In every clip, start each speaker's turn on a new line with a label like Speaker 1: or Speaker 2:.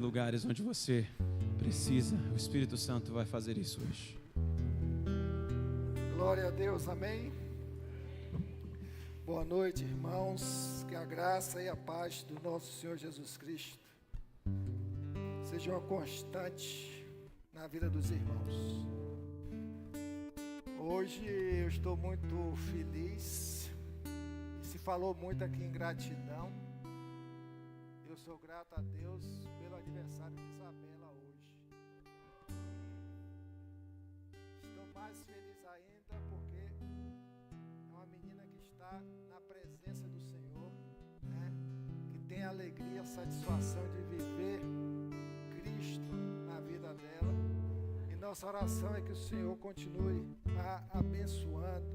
Speaker 1: Lugares onde você precisa, o Espírito Santo vai fazer isso hoje.
Speaker 2: Glória a Deus, amém? Boa noite, irmãos, que a graça e a paz do nosso Senhor Jesus Cristo seja uma constante na vida dos irmãos. Hoje eu estou muito feliz, se falou muito aqui em gratidão. Eu sou grato a Deus pelo aniversário de Isabela hoje. Estou mais feliz ainda porque é uma menina que está na presença do Senhor, né? Que tem a alegria, a satisfação de viver Cristo na vida dela. E nossa oração é que o Senhor continue a abençoando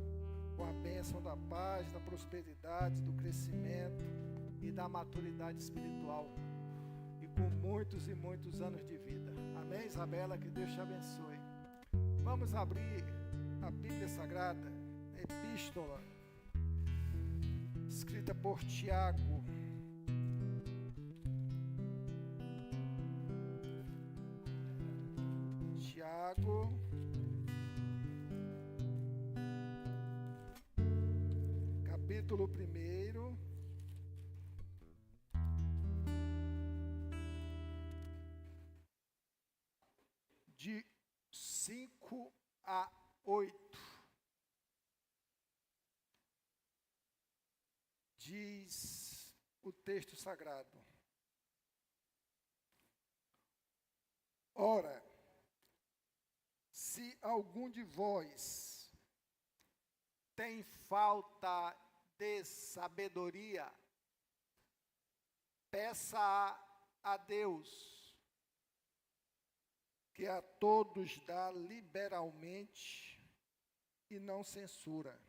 Speaker 2: com a bênção da paz, da prosperidade, do crescimento e da maturidade espiritual, e com muitos e muitos anos de vida. Amém, Isabela? Que Deus te abençoe. Vamos abrir a Bíblia Sagrada, a epístola escrita por Tiago. Tiago, capítulo 1, de 5 a 8, diz o texto sagrado: Ora, se algum de vós tem falta de sabedoria, peça a Deus, que a todos dá liberalmente e não censura,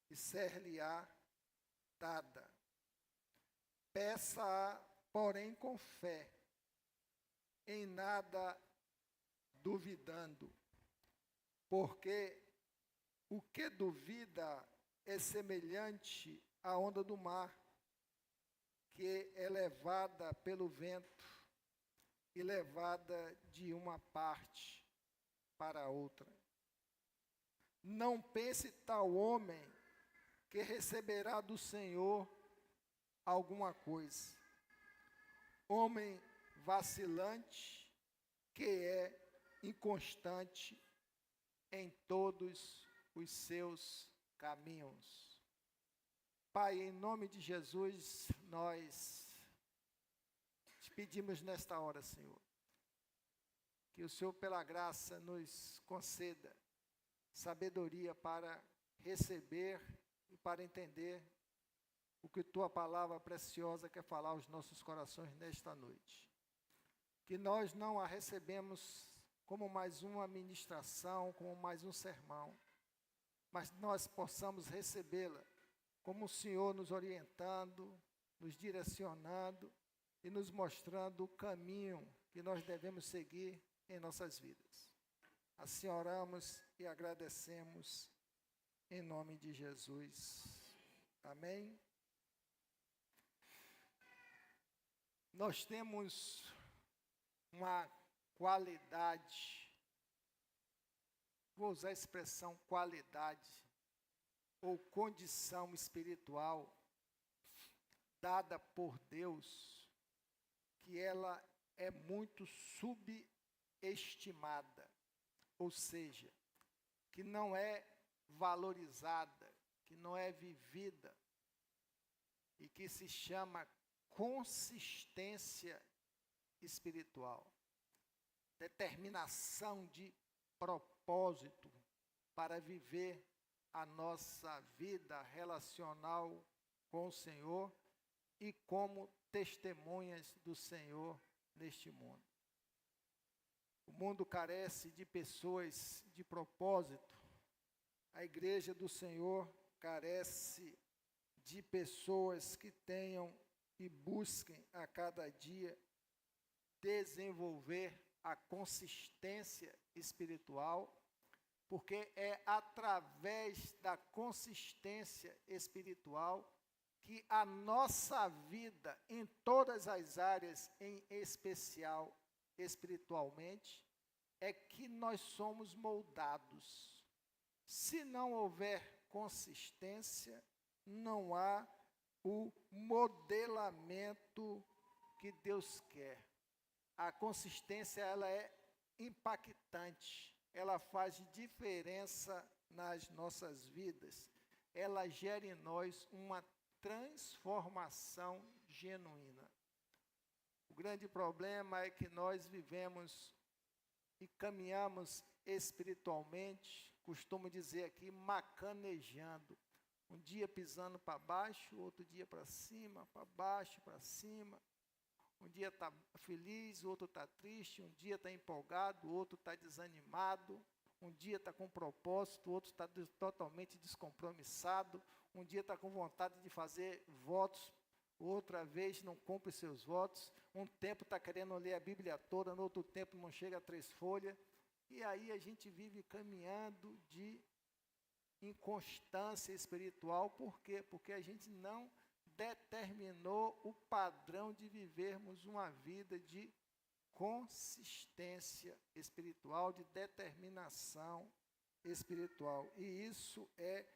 Speaker 2: e ser-lhe-á dada. Peça, porém, com fé, em nada duvidando, porque o que duvida é semelhante à onda do mar, que é levada pelo vento e levada de uma parte para outra. Não pense tal homem que receberá do Senhor alguma coisa. Homem vacilante, que é inconstante em todos os seus caminhos. Pai, em nome de Jesus, nós te pedimos nesta hora, Senhor, que o Senhor, pela graça, nos conceda sabedoria para receber e para entender o que tua palavra preciosa quer falar aos nossos corações nesta noite. Que nós não a recebemos como mais uma ministração, como mais um sermão, mas nós possamos recebê-la como o Senhor nos orientando, nos direcionando e nos mostrando o caminho que nós devemos seguir em nossas vidas. Assim oramos e agradecemos em nome de Jesus. Amém? Nós temos uma qualidade, vou usar a expressão qualidade ou condição espiritual dada por Deus, que ela é muito subestimada, ou seja, que não é valorizada, que não é vivida, e que se chama consistência espiritual, determinação de propósito para viver a nossa vida relacional com o Senhor e como testemunhas do Senhor neste mundo. O mundo carece de pessoas de propósito. A igreja do Senhor carece de pessoas que tenham e busquem a cada dia desenvolver a consistência espiritual, porque é através da consistência espiritual que a nossa vida, em todas as áreas, em especial espiritualmente, é que nós somos moldados. Se não houver consistência, não há o modelamento que Deus quer. A consistência, ela é impactante, ela faz diferença nas nossas vidas, ela gera em nós uma transformação genuína. O grande problema é que nós vivemos e caminhamos espiritualmente, costumo dizer aqui, macanejando. Um dia pisando para baixo, outro dia para cima, para baixo, para cima. Um dia está feliz, o outro está triste, um dia está empolgado, o outro está desanimado. Um dia está com propósito, o outro está totalmente descompromissado. Um dia está com vontade de fazer votos, outra vez não cumpre seus votos. Um tempo está querendo ler a Bíblia toda, no outro tempo não chega a 3 folhas. E aí a gente vive caminhando de inconstância espiritual. Por quê? Porque a gente não determinou o padrão de vivermos uma vida de consistência espiritual, de determinação espiritual. E isso é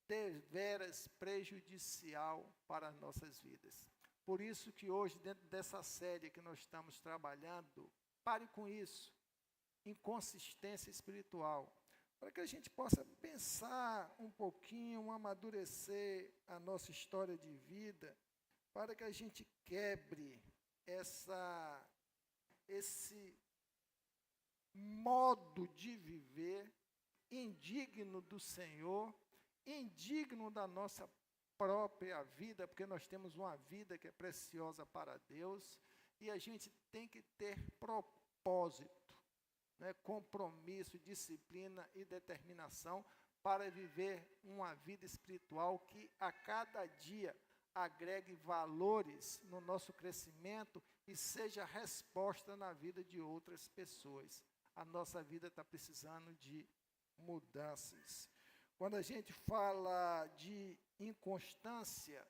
Speaker 2: deveras prejudicial para as nossas vidas. Por isso que hoje, dentro dessa série que nós estamos trabalhando, pare com isso, inconsistência espiritual, para que a gente possa pensar um pouquinho, amadurecer a nossa história de vida, para que a gente quebre esse modo de viver indigno do Senhor, indigno da nossa própria vida, porque nós temos uma vida que é preciosa para Deus, e a gente tem que ter propósito, né, compromisso, disciplina e determinação para viver uma vida espiritual que a cada dia agregue valores no nosso crescimento e seja resposta na vida de outras pessoas. A nossa vida está precisando de mudanças. Quando a gente fala de inconstância,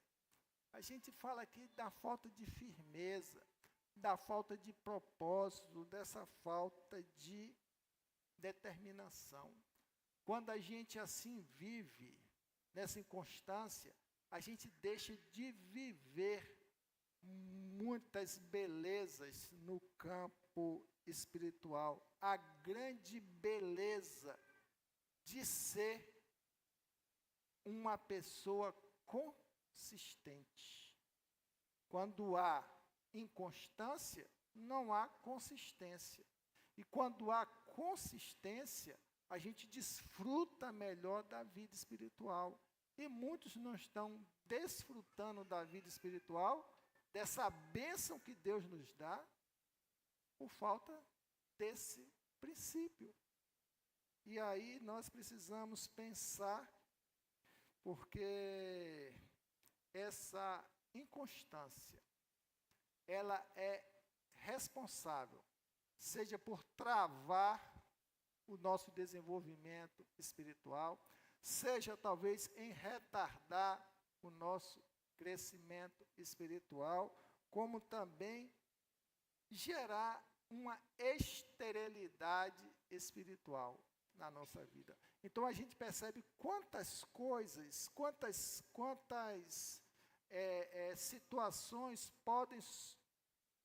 Speaker 2: a gente fala aqui da falta de firmeza, da falta de propósito, dessa falta de determinação. Quando a gente assim vive, nessa inconstância, a gente deixa de viver muitas belezas no campo espiritual. A grande beleza de ser uma pessoa consistente. Quando há inconstância, não há consistência. E quando há consistência, a gente desfruta melhor da vida espiritual. E muitos não estão desfrutando da vida espiritual, dessa bênção que Deus nos dá, por falta desse princípio. E aí nós precisamos pensar, porque essa inconstância, ela é responsável, seja por travar o nosso desenvolvimento espiritual, seja talvez em retardar o nosso crescimento espiritual, como também gerar uma esterilidade espiritual na nossa vida. Então a gente percebe quantas coisas, quantas situações podem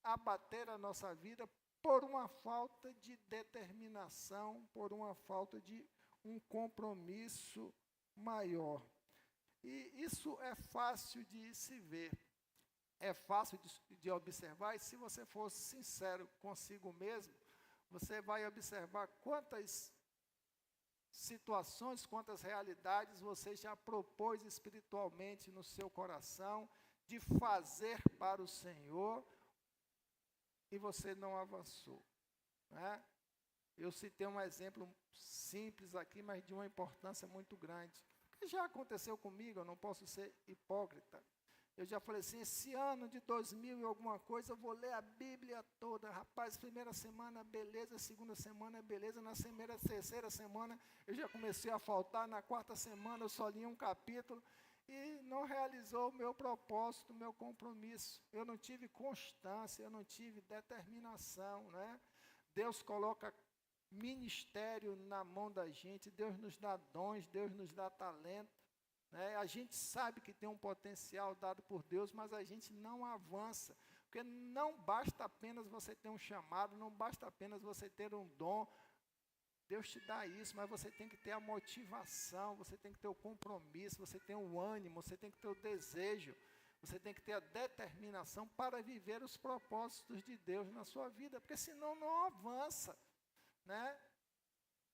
Speaker 2: abater a nossa vida por uma falta de determinação, por uma falta de um compromisso maior. E isso é fácil de se ver, é fácil de observar, e se você for sincero consigo mesmo, você vai observar quantas situações, quantas realidades você já propôs espiritualmente no seu coração, de fazer para o Senhor, e você não avançou, né? Eu citei um exemplo simples aqui, mas de uma importância muito grande, que já aconteceu comigo, eu não posso ser hipócrita. Eu já falei assim, esse ano de 2000 e alguma coisa, eu vou ler a Bíblia toda. Rapaz, primeira semana, beleza, segunda semana, beleza, na terceira semana, eu já comecei a faltar, na quarta semana eu só li um capítulo, e não realizou o meu propósito, o meu compromisso. Eu não tive constância, eu não tive determinação, né? Deus coloca ministério na mão da gente, Deus nos dá dons, Deus nos dá talento, né? A gente sabe que tem um potencial dado por Deus, mas a gente não avança, porque não basta apenas você ter um chamado, não basta apenas você ter um dom. Deus te dá isso, mas você tem que ter a motivação, você tem que ter o compromisso, você tem o ânimo, você tem que ter o desejo, você tem que ter a determinação para viver os propósitos de Deus na sua vida, porque senão não avança, né?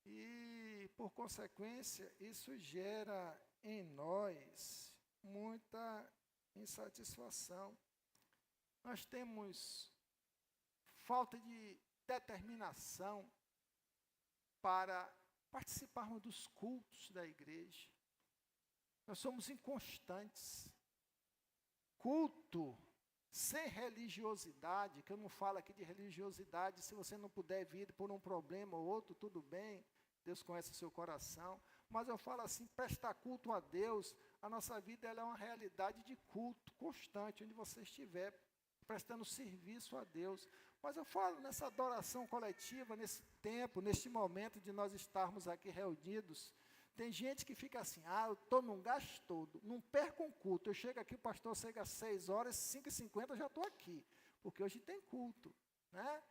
Speaker 2: E, por consequência, isso gera em nós muita insatisfação. Nós temos falta de determinação para participarmos dos cultos da igreja. Nós somos inconstantes. Culto sem religiosidade, que eu não falo aqui de religiosidade, se você não puder vir por um problema ou outro, tudo bem, Deus conhece o seu coração, mas eu falo assim, prestar culto a Deus, a nossa vida ela é uma realidade de culto constante, onde você estiver prestando serviço a Deus. Mas eu falo nessa adoração coletiva, nesse tempo, neste momento de nós estarmos aqui reunidos, tem gente que fica assim, eu estou num gás todo, não perco um culto, eu chego aqui, o pastor chega às 6 horas, 5h50 eu já estou aqui, porque hoje tem culto, né?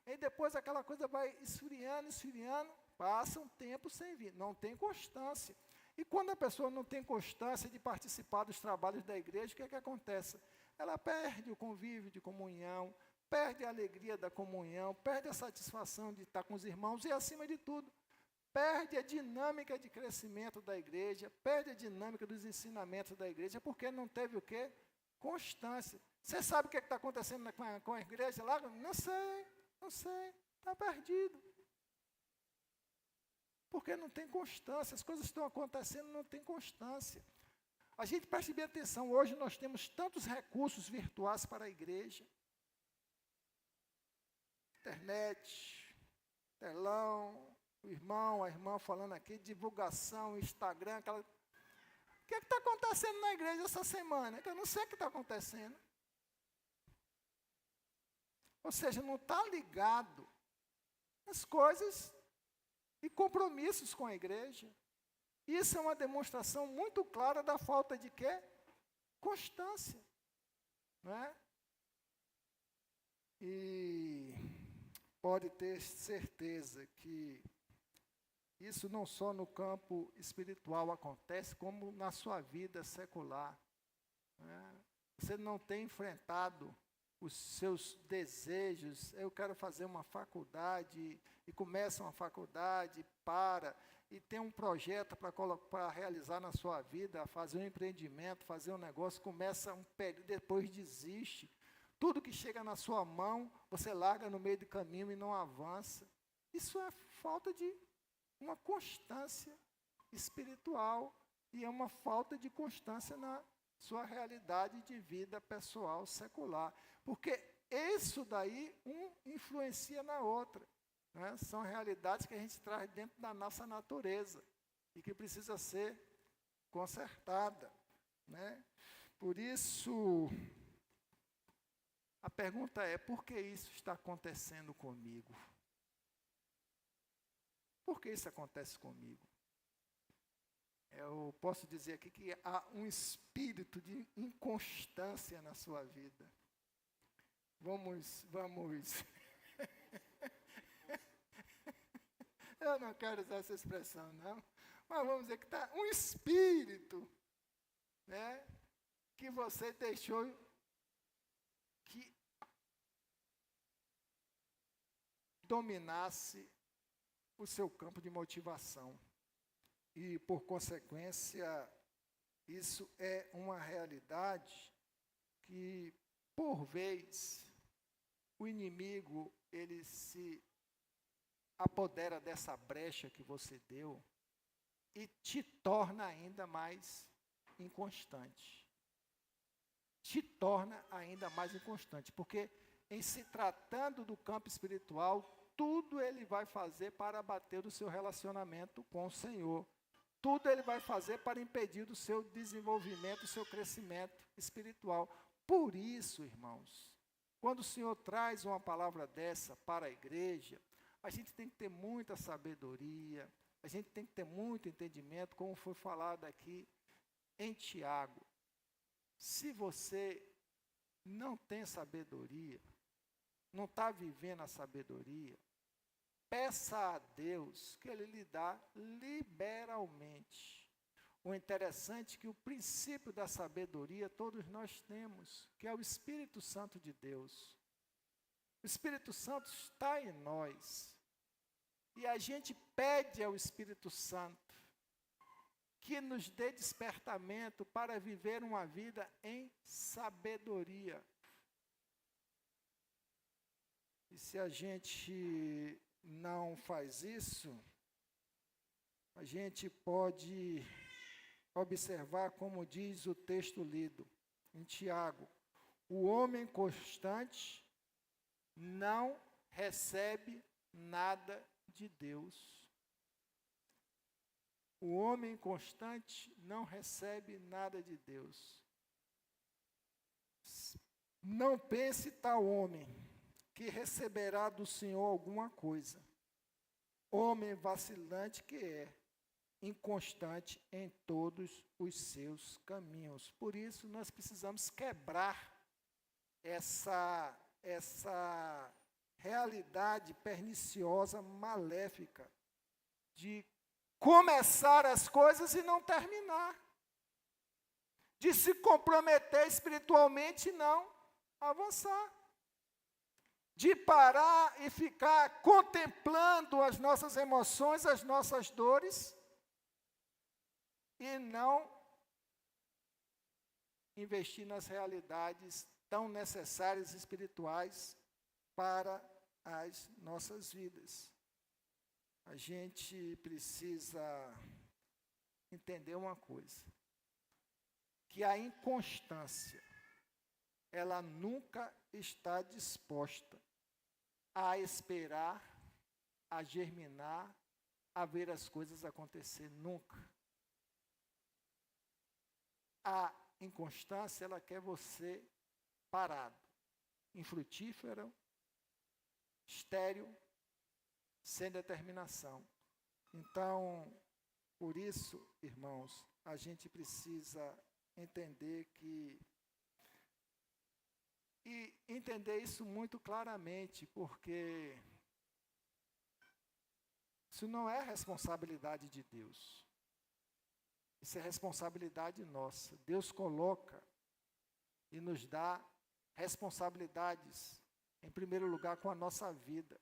Speaker 2: E depois aquela coisa vai esfriando, passa um tempo sem vir, não tem constância. E quando a pessoa não tem constância de participar dos trabalhos da igreja, o que é que acontece? Ela perde o convívio de comunhão, perde a alegria da comunhão, perde a satisfação de estar com os irmãos e, acima de tudo, perde a dinâmica de crescimento da igreja, perde a dinâmica dos ensinamentos da igreja, porque não teve o quê? Constância. Você sabe o que está acontecendo com a igreja lá? Não sei, está perdido. Porque não tem constância, as coisas estão acontecendo, não tem constância. A gente preste bem atenção, hoje nós temos tantos recursos virtuais para a igreja. Internet, telão, o irmão, a irmã falando aqui, divulgação, Instagram, aquela... O que está acontecendo na igreja essa semana? É que eu não sei o que está acontecendo. Ou seja, não está ligado às coisas e compromissos com a igreja. Isso é uma demonstração muito clara da falta de quê? Constância. Não é? E pode ter certeza que isso não só no campo espiritual acontece, como na sua vida secular. Né? Você não tem enfrentado os seus desejos, eu quero fazer uma faculdade, e começa uma faculdade, e tem um projeto para realizar na sua vida, fazer um empreendimento, fazer um negócio, começa um período, depois desiste. Tudo que chega na sua mão, você larga no meio do caminho e não avança. Isso é falta de uma constância espiritual e é uma falta de constância na sua realidade de vida pessoal, secular. Porque isso daí, influencia na outra. Né? São realidades que a gente traz dentro da nossa natureza e que precisa ser consertada. Né? Por isso, a pergunta é, por que isso está acontecendo comigo? Por que isso acontece comigo? Eu posso dizer aqui que há um espírito de inconstância na sua vida. Vamos. Eu não quero usar essa expressão, não. Mas vamos dizer que está um espírito, né, que você deixou que dominasse o seu campo de motivação. E, por consequência, isso é uma realidade que, por vez, o inimigo, ele se apodera dessa brecha que você deu e te torna ainda mais inconstante. Te torna ainda mais inconstante, porque em se tratando do campo espiritual, tudo ele vai fazer para abater o seu relacionamento com o Senhor. tudo ele vai fazer para impedir o seu desenvolvimento, o seu crescimento espiritual. Por isso, irmãos, quando o Senhor traz uma palavra dessa para a igreja, a gente tem que ter muita sabedoria, a gente tem que ter muito entendimento, como foi falado aqui em Tiago. Se você não tem sabedoria, não está vivendo a sabedoria, peça a Deus que Ele lhe dá liberalmente. O interessante é que o princípio da sabedoria todos nós temos, que é o Espírito Santo de Deus. O Espírito Santo está em nós. E a gente pede ao Espírito Santo que nos dê despertamento para viver uma vida em sabedoria. E se a gente não faz isso, a gente pode observar como diz o texto lido em Tiago: o homem constante não recebe nada de Deus. O homem constante não recebe nada de Deus. Não pense tal homem que receberá do Senhor alguma coisa. Homem vacilante que é, inconstante em todos os seus caminhos. Por isso, nós precisamos quebrar essa realidade perniciosa, maléfica, de começar as coisas e não terminar. De se comprometer espiritualmente e não avançar. De parar e ficar contemplando as nossas emoções, as nossas dores, e não investir nas realidades tão necessárias espirituais para as nossas vidas. A gente precisa entender uma coisa, que a inconstância, ela nunca está disposta a esperar, a germinar, a ver as coisas acontecer, nunca. A inconstância, ela quer você parado, infrutífero, estéril, sem determinação. Então, por isso, irmãos, a gente precisa entender e entender isso muito claramente, porque isso não é responsabilidade de Deus. Isso é responsabilidade nossa. Deus coloca e nos dá responsabilidades, em primeiro lugar, com a nossa vida.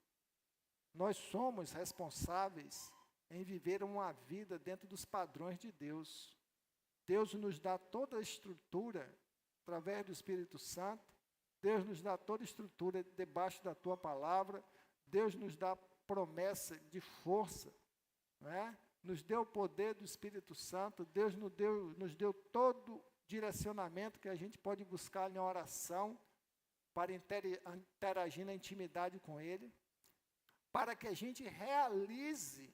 Speaker 2: Nós somos responsáveis em viver uma vida dentro dos padrões de Deus. Deus nos dá toda a estrutura através do Espírito Santo. Deus nos dá toda a estrutura debaixo da tua palavra. Deus nos dá promessa de força, não é? Nos deu o poder do Espírito Santo. Deus nos deu todo o direcionamento que a gente pode buscar em oração para interagir na intimidade com Ele, para que a gente realize,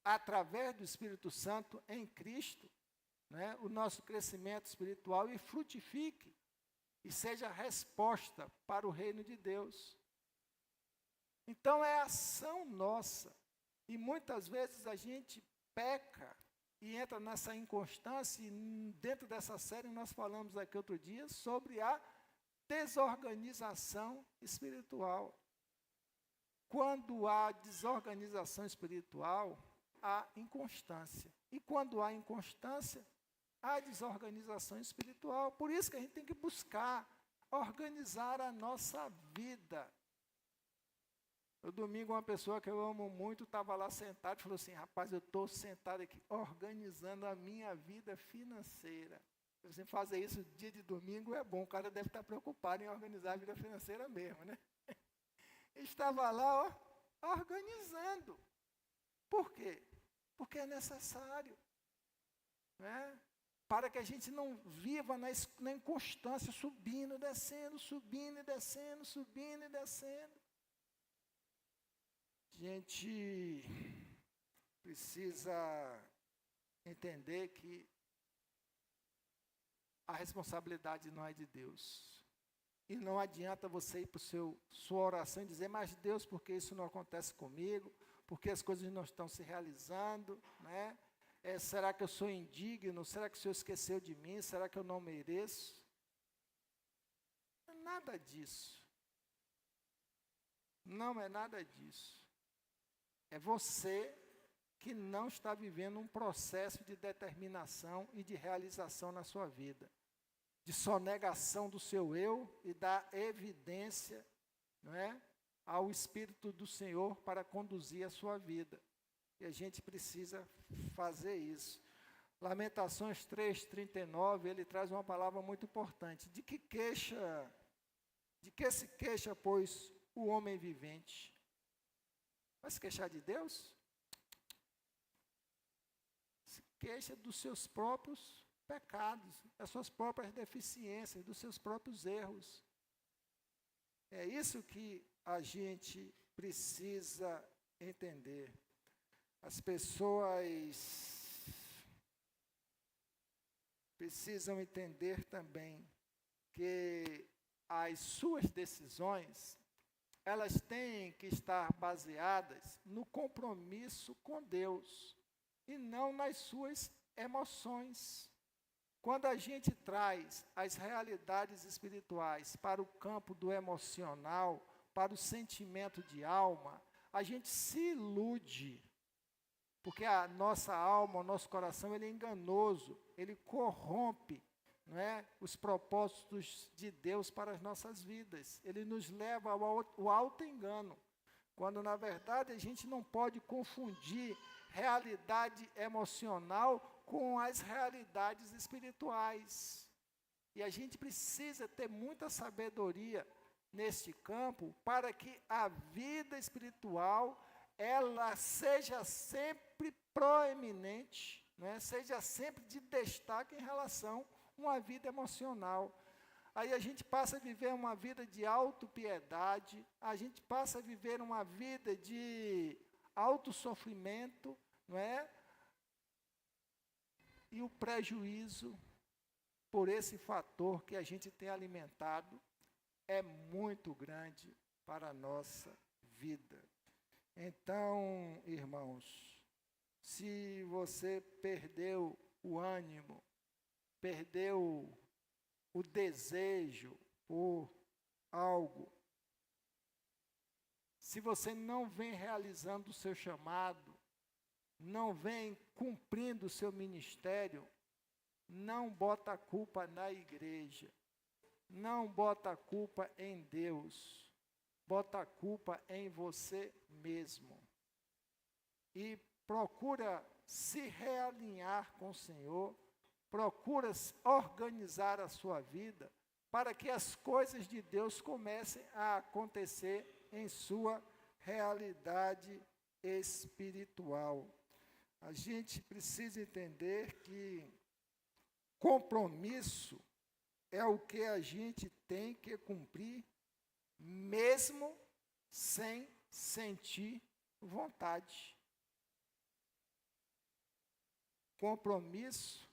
Speaker 2: através do Espírito Santo em Cristo, né, o nosso crescimento espiritual e frutifique, e seja resposta para o reino de Deus. Então é ação nossa, e muitas vezes a gente peca e entra nessa inconstância, e dentro dessa série nós falamos aqui outro dia sobre a desorganização espiritual. Quando há desorganização espiritual, há inconstância. E quando há inconstância, há desorganização espiritual. Por isso que a gente tem que buscar organizar a nossa vida. No domingo, uma pessoa que eu amo muito estava lá sentado e falou assim: rapaz, eu estou sentado aqui organizando a minha vida financeira. Você fazer isso dia de domingo é bom, o cara deve estar preocupado em organizar a vida financeira mesmo, né? Estava lá, organizando. Por quê? Porque é necessário, né? Para que a gente não viva na inconstância, subindo, descendo, subindo e descendo, subindo e descendo. A gente precisa entender que a responsabilidade não é de Deus. E não adianta você ir para sua oração e dizer, mas Deus, por que isso não acontece comigo? Por que as coisas não estão se realizando? Né? Será que eu sou indigno? Será que o Senhor esqueceu de mim? Será que eu não mereço? Nada disso. Não é nada disso. É você que não está vivendo um processo de determinação e de realização na sua vida. De sonegação do seu eu e da evidência, não é, ao Espírito do Senhor para conduzir a sua vida. E a gente precisa fazer isso. Lamentações 3:39, ele traz uma palavra muito importante. De que se queixa, pois, o homem vivente? Vai se queixar de Deus? Se queixa dos seus próprios pecados, das suas próprias deficiências, dos seus próprios erros. É isso que a gente precisa entender. As pessoas precisam entender também que as suas decisões, elas têm que estar baseadas no compromisso com Deus e não nas suas emoções. Quando a gente traz as realidades espirituais para o campo do emocional, para o sentimento de alma, a gente se ilude, porque a nossa alma, o nosso coração, ele é enganoso, ele corrompe, não é, os propósitos de Deus para as nossas vidas. Ele nos leva ao auto-engano, quando na verdade a gente não pode confundir realidade emocional com as realidades espirituais. E a gente precisa ter muita sabedoria neste campo para que a vida espiritual ela seja sempre proeminente, né? Seja sempre de destaque em relação a uma vida emocional. Aí a gente passa a viver uma vida de autopiedade, a gente passa a viver uma vida de autossofrimento, não é? E o prejuízo por esse fator que a gente tem alimentado é muito grande para a nossa vida. Então, irmãos, se você perdeu o ânimo, perdeu o desejo por algo, se você não vem realizando o seu chamado, não vem cumprindo o seu ministério, não bota a culpa na igreja, não bota a culpa em Deus, bota a culpa em você mesmo. E procura se realinhar com o Senhor, procura organizar a sua vida, para que as coisas de Deus comecem a acontecer em sua realidade espiritual. A gente precisa entender que compromisso é o que a gente tem que cumprir, mesmo sem sentir vontade. Compromisso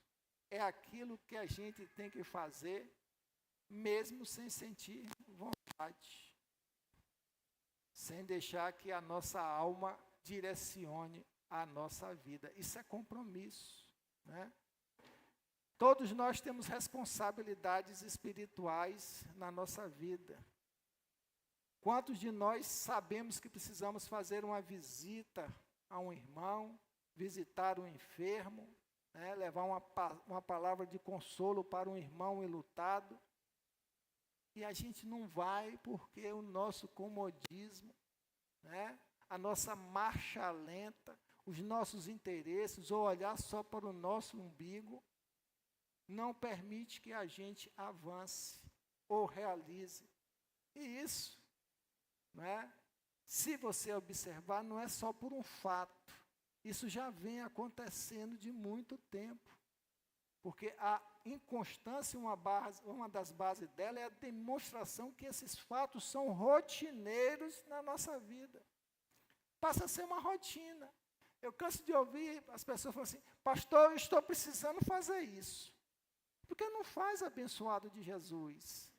Speaker 2: é aquilo que a gente tem que fazer, mesmo sem sentir vontade, sem deixar que a nossa alma direcione a nossa vida. Isso é compromisso, né? Todos nós temos responsabilidades espirituais na nossa vida. Quantos de nós sabemos que precisamos fazer uma visita a um irmão, visitar um enfermo, né, levar uma palavra de consolo para um irmão enlutado, e a gente não vai porque o nosso comodismo, né, a nossa marcha lenta, os nossos interesses, ou olhar só para o nosso umbigo, não permite que a gente avance ou realize. E isso, né, se você observar, não é só por um fato. Isso já vem acontecendo de muito tempo. Porque a inconstância, uma das bases dela, é a demonstração que esses fatos são rotineiros na nossa vida. Passa a ser uma rotina. Eu canso de ouvir as pessoas falando assim, pastor, eu estou precisando fazer isso. Por que não faz, abençoado de Jesus?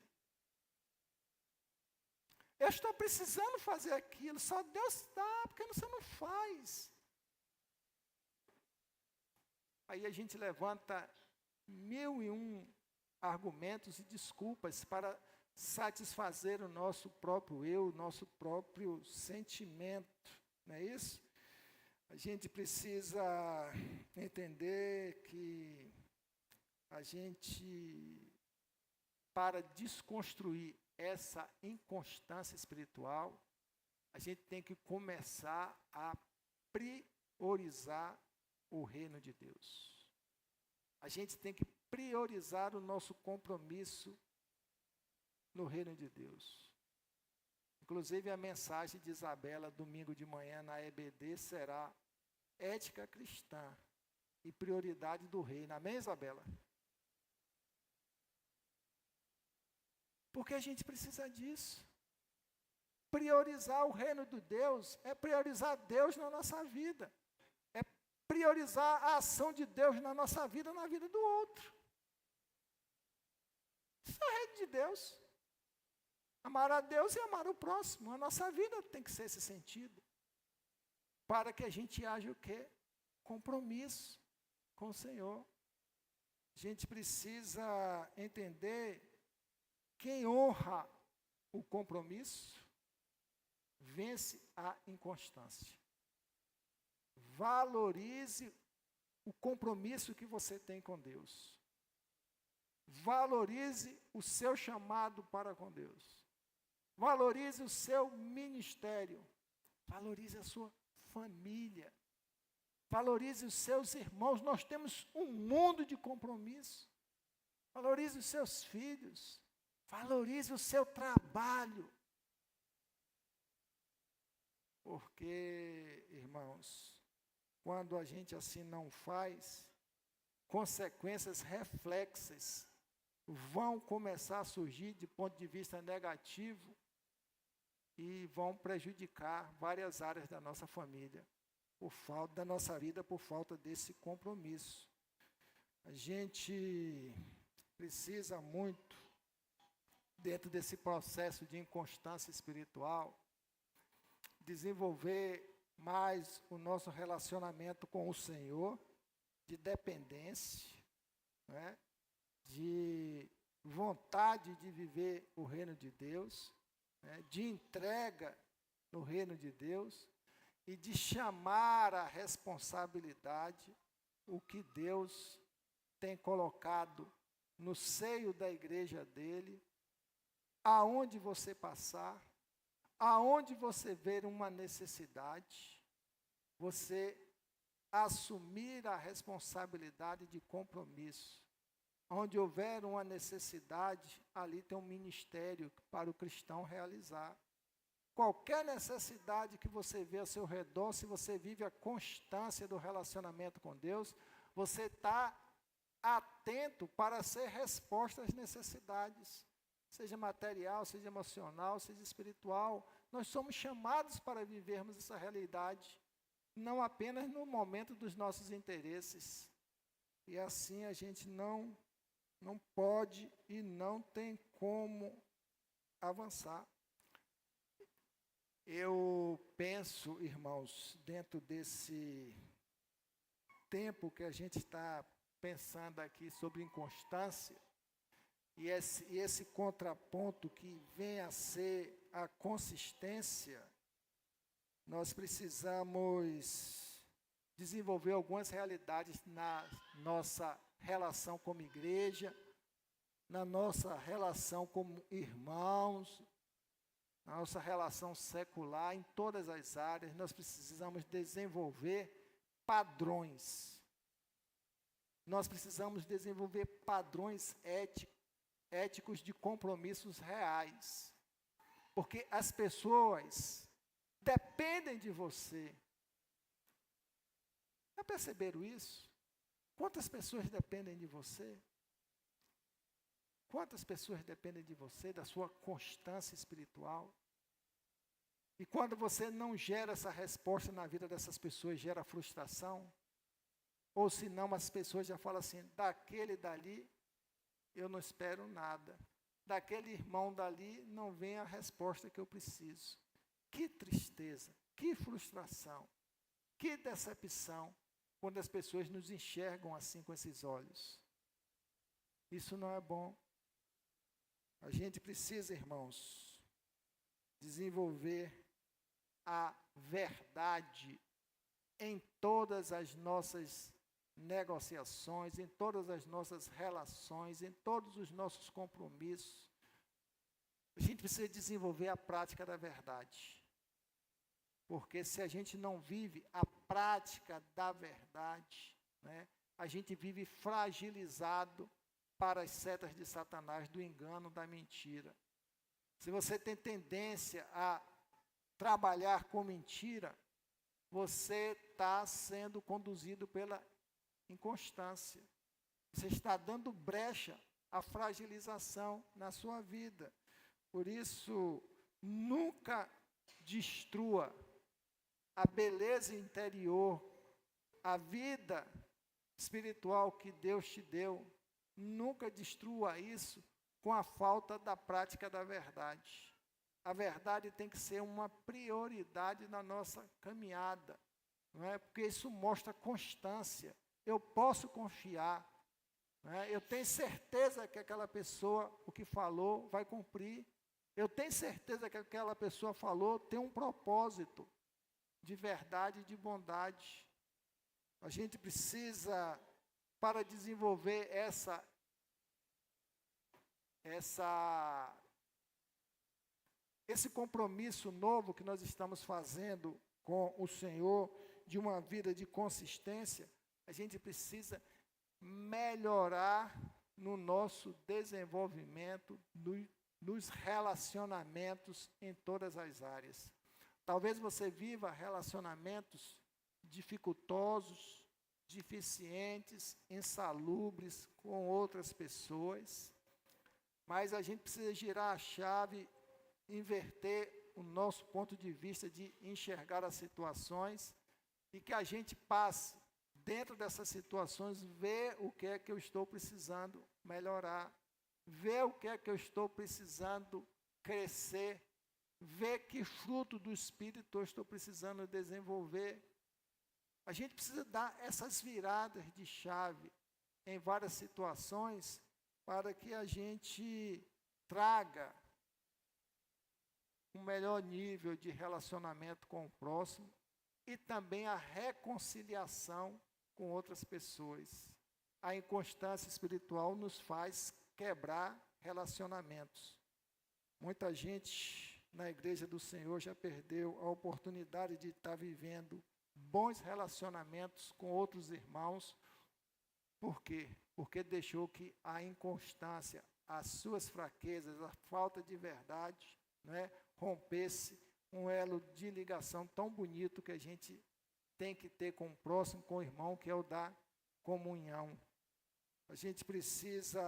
Speaker 2: Eu estou precisando fazer aquilo, só Deus dá, porque você não faz. Aí a gente levanta 1001 argumentos e desculpas para satisfazer o nosso próprio eu, o nosso próprio sentimento, não é isso? A gente precisa entender que a gente, para desconstruir essa inconstância espiritual, a gente tem que começar a priorizar o reino de Deus. A gente tem que priorizar o nosso compromisso no reino de Deus. Inclusive a mensagem de Isabela, domingo de manhã na EBD, será ética cristã e prioridade do reino. Amém, Isabela? Porque a gente precisa disso. Priorizar o reino de Deus é priorizar Deus na nossa vida. É priorizar a ação de Deus na nossa vida, na vida do outro. Isso é o reino de Deus. Amar a Deus e amar o próximo. A nossa vida tem que ser esse sentido. Para que a gente haja o quê? Compromisso com o Senhor. A gente precisa entender quem honra o compromisso, vence a inconstância. Valorize o compromisso que você tem com Deus. Valorize o seu chamado para com Deus. Valorize o seu ministério. Valorize a sua família. Valorize os seus irmãos. Nós temos um mundo de compromisso. Valorize os seus filhos. Valorize o seu trabalho. Porque, irmãos, quando a gente assim não faz, consequências reflexas vão começar a surgir de ponto de vista negativo e vão prejudicar várias áreas da nossa família, por falta da nossa vida, por falta desse compromisso. A gente precisa muito, dentro desse processo de inconstância espiritual, desenvolver mais o nosso relacionamento com o Senhor, de dependência, né? De vontade de viver o reino de Deus, né? De entrega no reino de Deus e de chamar a responsabilidade o que Deus tem colocado no seio da igreja dele, aonde você passar, aonde você ver uma necessidade, você assumir a responsabilidade de compromisso. Onde houver uma necessidade, ali tem um ministério para o cristão realizar. Qualquer necessidade que você vê ao seu redor, se você vive a constância do relacionamento com Deus, você está atento para ser resposta às necessidades, seja material, seja emocional, seja espiritual. Nós somos chamados para vivermos essa realidade, não apenas no momento dos nossos interesses. E assim a gente não pode e não tem como avançar. Eu penso, irmãos, dentro desse tempo que a gente está pensando aqui sobre inconstância, e esse contraponto que vem a ser a consistência, nós precisamos desenvolver algumas realidades na nossa relação como igreja, na nossa relação como irmãos, na nossa relação secular, em todas as áreas, nós precisamos desenvolver padrões. Nós precisamos desenvolver padrões éticos de compromissos reais. Porque as pessoas dependem de você. Já perceberam isso? Quantas pessoas dependem de você? Quantas pessoas dependem de você, da sua constância espiritual? E quando você não gera essa resposta na vida dessas pessoas, gera frustração, ou senão as pessoas já falam assim, daquele dali eu não espero nada, daquele irmão dali não vem a resposta que eu preciso. Que tristeza, que frustração, que decepção, quando as pessoas nos enxergam assim com esses olhos. Isso não é bom. A gente precisa, irmãos, desenvolver a verdade em todas as nossas negociações, em todas as nossas relações, em todos os nossos compromissos. A gente precisa desenvolver a prática da verdade. Porque se a gente não vive a prática da verdade, né, a gente vive fragilizado para as setas de Satanás, do engano, da mentira. Se você tem tendência a trabalhar com mentira, você está sendo conduzido pela inconstância. Você está dando brecha à fragilização na sua vida. Por isso, nunca destrua a beleza interior, a vida espiritual que Deus te deu. Nunca destrua isso com a falta da prática da verdade. A verdade tem que ser uma prioridade na nossa caminhada, não é? Porque isso mostra constância. Eu posso confiar, não é? Eu tenho certeza que aquela pessoa, o que falou, vai cumprir. Eu tenho certeza que aquela pessoa falou tem um propósito de verdade e de bondade. A gente precisa, para desenvolver esse compromisso novo que nós estamos fazendo com o Senhor, de uma vida de consistência, a gente precisa melhorar no nosso desenvolvimento, nos relacionamentos em todas as áreas. Talvez você viva relacionamentos dificultosos, deficientes, insalubres com outras pessoas, mas a gente precisa girar a chave, inverter o nosso ponto de vista de enxergar as situações e que a gente passe dentro dessas situações, ver o que é que eu estou precisando melhorar, ver o que é que eu estou precisando crescer, ver que fruto do Espírito eu estou precisando desenvolver. A gente precisa dar essas viradas de chave em várias situações para que a gente traga um melhor nível de relacionamento com o próximo e também a reconciliação com outras pessoas. A inconstância espiritual nos faz quebrar relacionamentos. Muita gente na igreja do Senhor já perdeu a oportunidade de estar vivendo bons relacionamentos com outros irmãos. Por quê? Porque deixou que a inconstância, as suas fraquezas, a falta de verdade, né, rompesse um elo de ligação tão bonito que a gente tem que ter com o próximo, com o irmão, que é o da comunhão. A gente precisa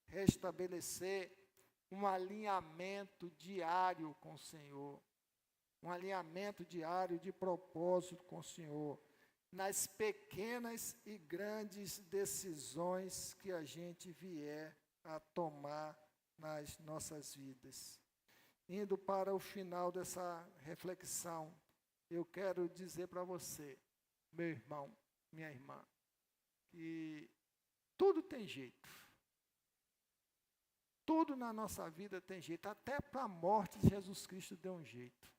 Speaker 2: restabelecer um alinhamento diário com o Senhor, um alinhamento diário de propósito com o Senhor, nas pequenas e grandes decisões que a gente vier a tomar nas nossas vidas. Indo para o final dessa reflexão, eu quero dizer para você, meu irmão, minha irmã, que tudo tem jeito. Tudo na nossa vida tem jeito. Até para a morte Jesus Cristo deu um jeito.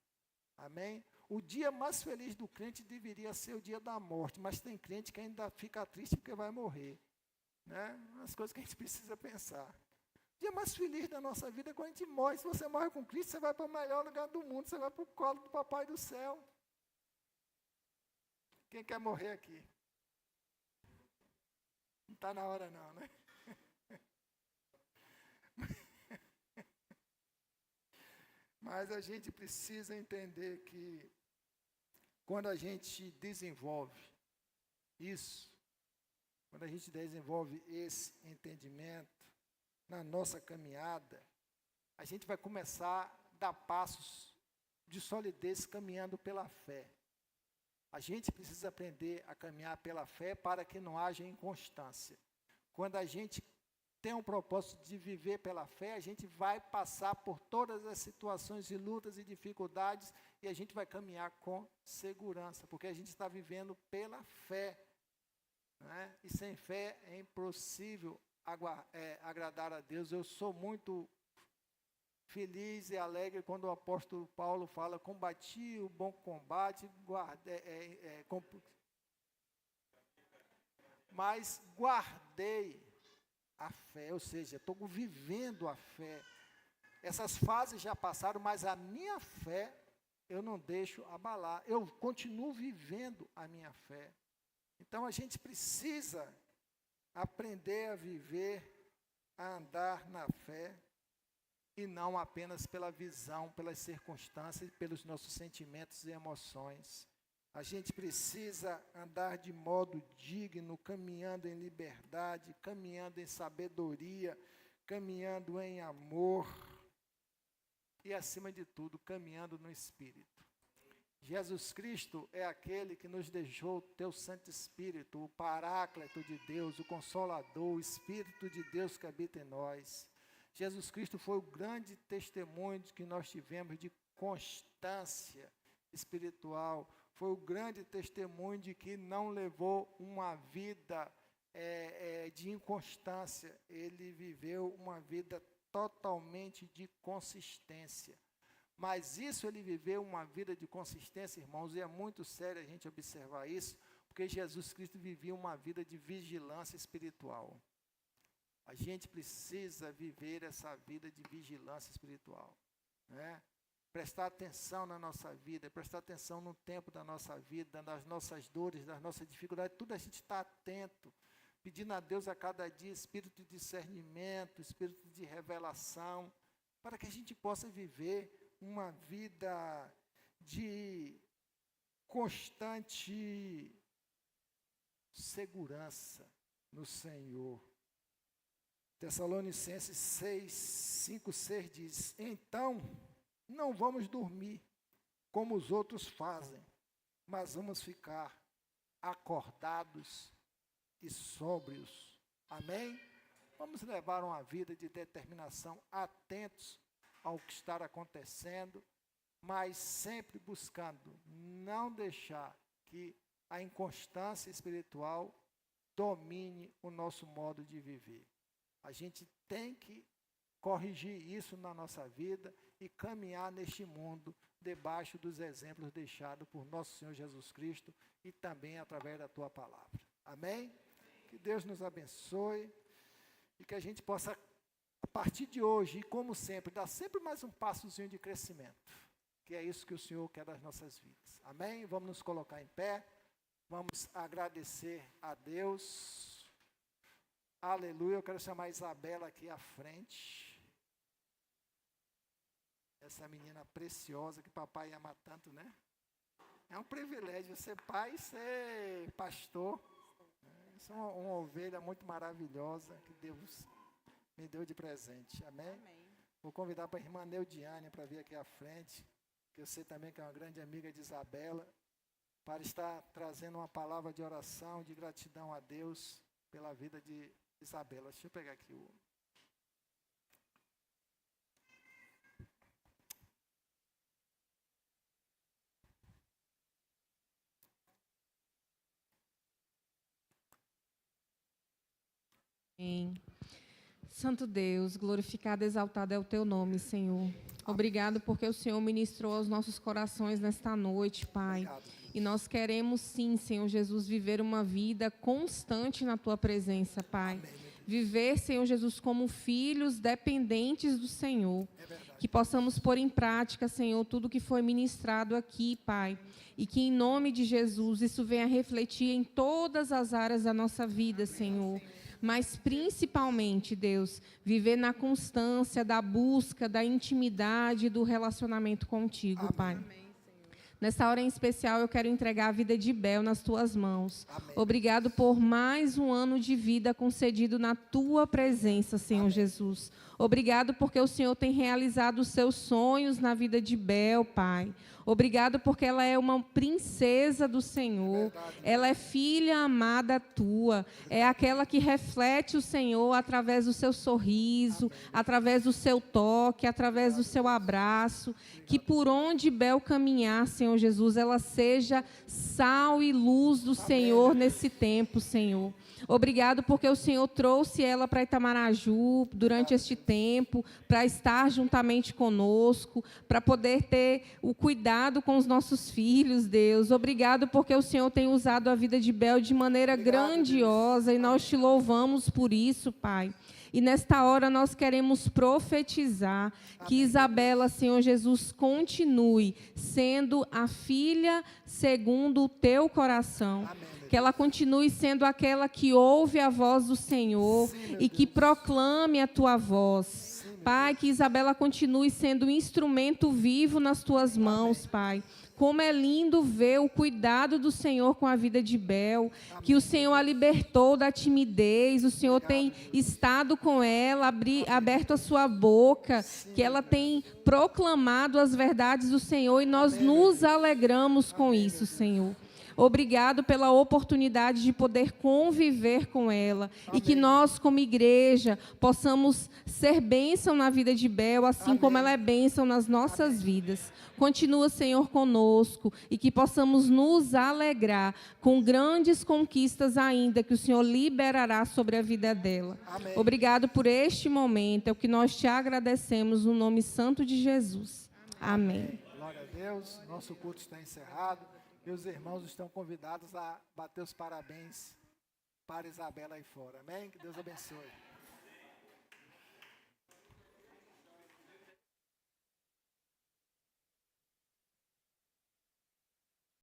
Speaker 2: Amém? O dia mais feliz do crente deveria ser o dia da morte, mas tem crente que ainda fica triste porque vai morrer. Né? As coisas que a gente precisa pensar. O dia mais feliz da nossa vida é quando a gente morre. Se você morre com Cristo, você vai para o melhor lugar do mundo, você vai para o colo do Papai do céu. Quem quer morrer aqui? Não está na hora não, né? Mas a gente precisa entender que quando a gente desenvolve isso, quando a gente desenvolve esse entendimento na nossa caminhada, a gente vai começar a dar passos de solidez caminhando pela fé. A gente precisa aprender a caminhar pela fé para que não haja inconstância. Quando a gente tem um propósito de viver pela fé, a gente vai passar por todas as situações e lutas e dificuldades e a gente vai caminhar com segurança, porque a gente está vivendo pela fé, né? E sem fé é impossível agradar a Deus. Eu sou muito feliz e alegre quando o apóstolo Paulo fala: combati o bom combate, mas guardei a fé, ou seja, estou vivendo a fé. Essas fases já passaram, mas a minha fé eu não deixo abalar, eu continuo vivendo a minha fé. Então a gente precisa aprender a viver, a andar na fé, e não apenas pela visão, pelas circunstâncias, pelos nossos sentimentos e emoções. A gente precisa andar de modo digno, caminhando em liberdade, caminhando em sabedoria, caminhando em amor e, acima de tudo, caminhando no Espírito. Jesus Cristo é aquele que nos deixou o teu Santo Espírito, o Paráclito de Deus, o Consolador, o Espírito de Deus que habita em nós. Jesus Cristo foi o grande testemunho que nós tivemos de constância espiritual, foi o grande testemunho de que não levou uma vida de inconstância, ele viveu uma vida totalmente de consistência. Mas isso, ele viveu uma vida de consistência, irmãos, e é muito sério a gente observar isso, porque Jesus Cristo vivia uma vida de vigilância espiritual. A gente precisa viver essa vida de vigilância espiritual, né? Prestar atenção na nossa vida, prestar atenção no tempo da nossa vida, nas nossas dores, nas nossas dificuldades, tudo a gente está atento, pedindo a Deus a cada dia espírito de discernimento, espírito de revelação, para que a gente possa viver uma vida de constante segurança no Senhor. Tessalonicenses 5:6 diz: então, não vamos dormir como os outros fazem, mas vamos ficar acordados e sóbrios. Amém? Vamos levar uma vida de determinação, atentos ao que está acontecendo, mas sempre buscando não deixar que a inconstância espiritual domine o nosso modo de viver. A gente tem que corrigir isso na nossa vida e caminhar neste mundo debaixo dos exemplos deixados por nosso Senhor Jesus Cristo e também através da tua palavra. Amém? Que Deus nos abençoe e que a gente possa, a partir de hoje e como sempre, dar sempre mais um passozinho de crescimento, que é isso que o Senhor quer das nossas vidas. Amém? Vamos nos colocar em pé, vamos agradecer a Deus. Aleluia, eu quero chamar a Isabela aqui à frente. Essa menina preciosa que papai ama tanto, né? É um privilégio ser pai e ser pastor. Isso é uma ovelha muito maravilhosa que Deus me deu de presente. Amém? Amém. Vou convidar para a irmã Neudiane para vir aqui à frente, que eu sei também que é uma grande amiga de Isabela, para estar trazendo uma palavra de oração, de gratidão a Deus pela vida de Isabela. Deixa eu pegar aqui o...
Speaker 3: Amém. Santo Deus, glorificado e exaltado é o teu nome, Senhor. Obrigado porque o Senhor ministrou aos nossos corações nesta noite, Pai. Obrigado. E nós queremos sim, Senhor Jesus, viver uma vida constante na tua presença, Pai. Amém. Viver, Senhor Jesus, como filhos dependentes do Senhor. Que possamos pôr em prática, Senhor, tudo que foi ministrado aqui, Pai. E que, em nome de Jesus, isso venha refletir em todas as áreas da nossa vida, Senhor. Mas, principalmente, Deus, viver na constância da busca, da intimidade, do relacionamento contigo, Pai. Nessa hora em especial, eu quero entregar a vida de Bel nas tuas mãos.
Speaker 2: Amém.
Speaker 3: Obrigado por mais um ano de vida concedido na tua presença, Senhor
Speaker 2: Amém.
Speaker 3: Jesus. Obrigado porque o Senhor tem realizado os seus sonhos na vida de Bel, Pai. Obrigado porque ela é uma princesa do Senhor.
Speaker 2: Verdade.
Speaker 3: Ela é filha amada tua. É aquela que reflete o Senhor através do seu sorriso, através do seu toque, através do seu abraço. Que por onde Bel caminhar, Senhor Jesus, ela seja sal e luz do Senhor nesse tempo, Senhor. Obrigado porque o Senhor trouxe ela para Itamaraju durante este tempo, para estar juntamente conosco, para poder ter o cuidado com os nossos filhos, Deus. Obrigado porque o Senhor tem usado a vida de Bel de maneira grandiosa e nós te louvamos por isso, Pai. E nesta hora nós queremos profetizar que Isabela, Senhor Jesus, continue sendo a filha segundo o teu coração.
Speaker 2: Amém.
Speaker 3: Que ela continue sendo aquela que ouve a voz do Senhor e que proclame a tua voz. Pai, que Isabela continue sendo um instrumento vivo nas tuas mãos, Pai. Como é lindo ver o cuidado do Senhor com a vida de Bel, que o Senhor a libertou da timidez, o Senhor tem estado com ela, aberto a sua boca, que ela tem proclamado as verdades do Senhor e nós nos alegramos com isso, Senhor. Obrigado pela oportunidade de poder conviver com ela. Amém. E que nós, como igreja, possamos ser bênção na vida de Bel, assim Amém. Como ela é bênção nas nossas Amém. Vidas. Continua, Senhor, conosco e que possamos nos alegrar com grandes conquistas ainda que o Senhor liberará sobre a vida dela. Amém. Obrigado por este momento, é o que nós te agradecemos no nome santo de Jesus. Amém.
Speaker 2: Glória a Deus, nosso culto está encerrado. Meus irmãos estão convidados a bater os parabéns para Isabela aí fora. Amém? Que Deus abençoe.